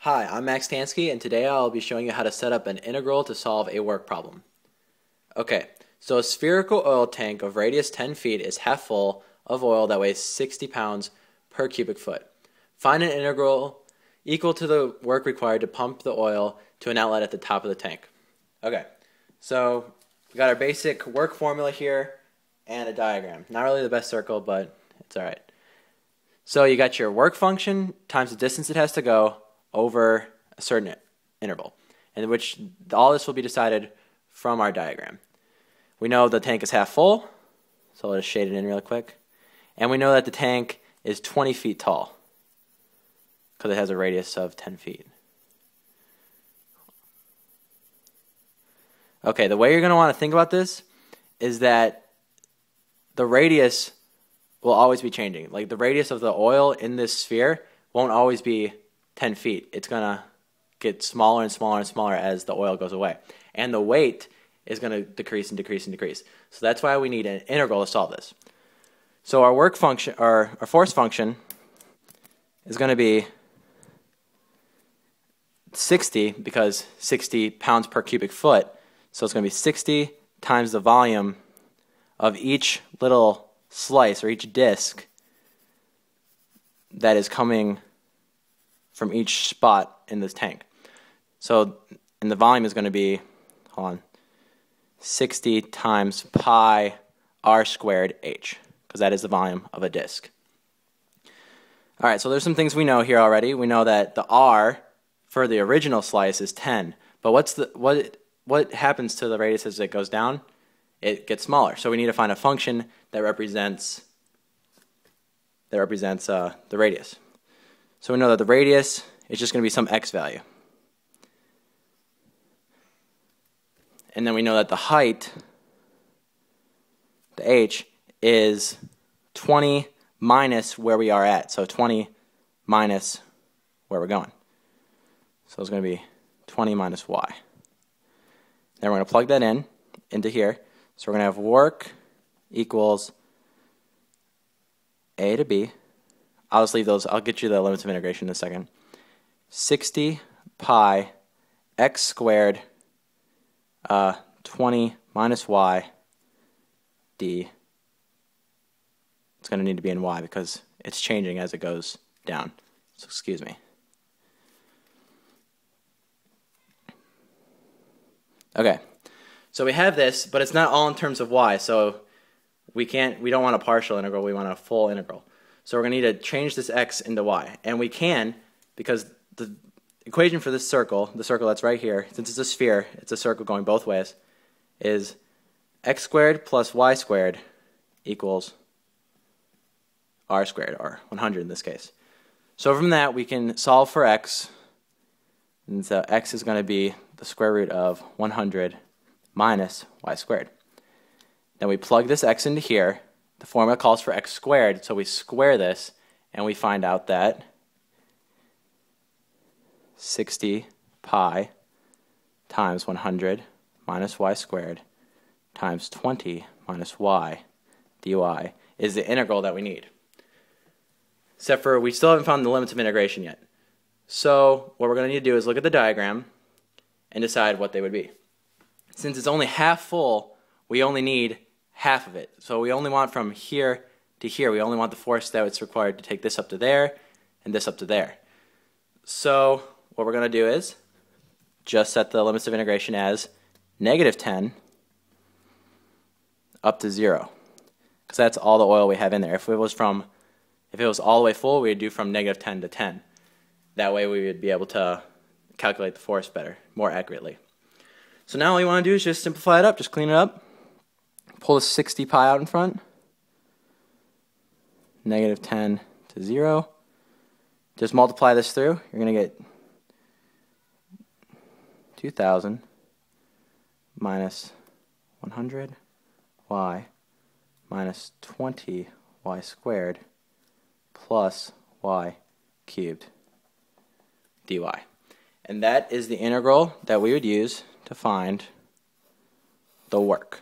Hi, I'm Max Tansky, and today I'll be showing you how to set up an integral to solve a work problem. Okay, so a spherical oil tank of radius 10 feet is half full of oil that weighs 60 pounds per cubic foot. Find an integral equal to the work required to pump the oil to an outlet at the top of the tank. Okay, so we got our basic work formula here and a diagram. Not really the best circle, but it's alright. So you got your work function times the distance it has to go over a certain interval, in which all this will be decided from our diagram. We know the tank is half full, so I'll just shade it in real quick. And we know that the tank is 20 feet tall, because it has a radius of 10 feet. Okay, the way you're going to want to think about this is that the radius will always be changing. Like the radius of the oil in this sphere won't always be 10 feet. It's going to get smaller and smaller and smaller as the oil goes away. And the weight is going to decrease and decrease and decrease. So that's why we need an integral to solve this. So our work function, our force function is going to be 60, because 60 pounds per cubic foot. So it's going to be 60 times the volume of each little slice or each disc that is coming from each spot in this tank. So, and the volume is going to be, 60 times pi r squared h, because that is the volume of a disc. Alright, so there's some things we know here already. We know that the r for the original slice is 10, but what happens to the radius as it goes down? It gets smaller. So we need to find a function that represents the radius. So we know that the radius is just going to be some x value. And then we know that the height, the h, is 20 minus where we are at. So 20 minus where we're going. So it's going to be 20 minus y. Then we're going to plug that into here. So we're going to have work equals a to b. I'll just leave those. I'll get you the limits of integration in a second. 60 pi x squared 20 minus y d. It's going to need to be in y because it's changing as it goes down. So excuse me. Okay. So we have this, but it's not all in terms of y. So we don't want a partial integral. We want a full integral. So we're going to need to change this x into y. And we can, because the equation for this circle, the circle that's right here, since it's a sphere, it's a circle going both ways, is x squared plus y squared equals r squared, or 100 in this case. So from that, we can solve for x. And so x is going to be the square root of 100 minus y squared. Then we plug this x into here. The formula calls for x squared, so we square this, and we find out that 60 pi times 100 minus y squared times 20 minus y dy is the integral that we need. Except for we still haven't found the limits of integration yet. So what we're going to need to do is look at the diagram and decide what they would be. Since it's only half full, we only need half of it. So we only want from here to here. We only want the force that's required to take this up to there and this up to there. So what we're going to do is just set the limits of integration as negative 10 up to 0. Because that's all the oil we have in there. If it was all the way full, we'd do from negative 10 to 10. That way we would be able to calculate the force better, more accurately. So now all you want to do is just simplify it up, just clean it up. Pull the 60 pi out in front. Negative 10 to 0. Just multiply this through. You're going to get 2,000 minus 100 y minus 20 y squared plus y cubed dy. And that is the integral that we would use to find the work.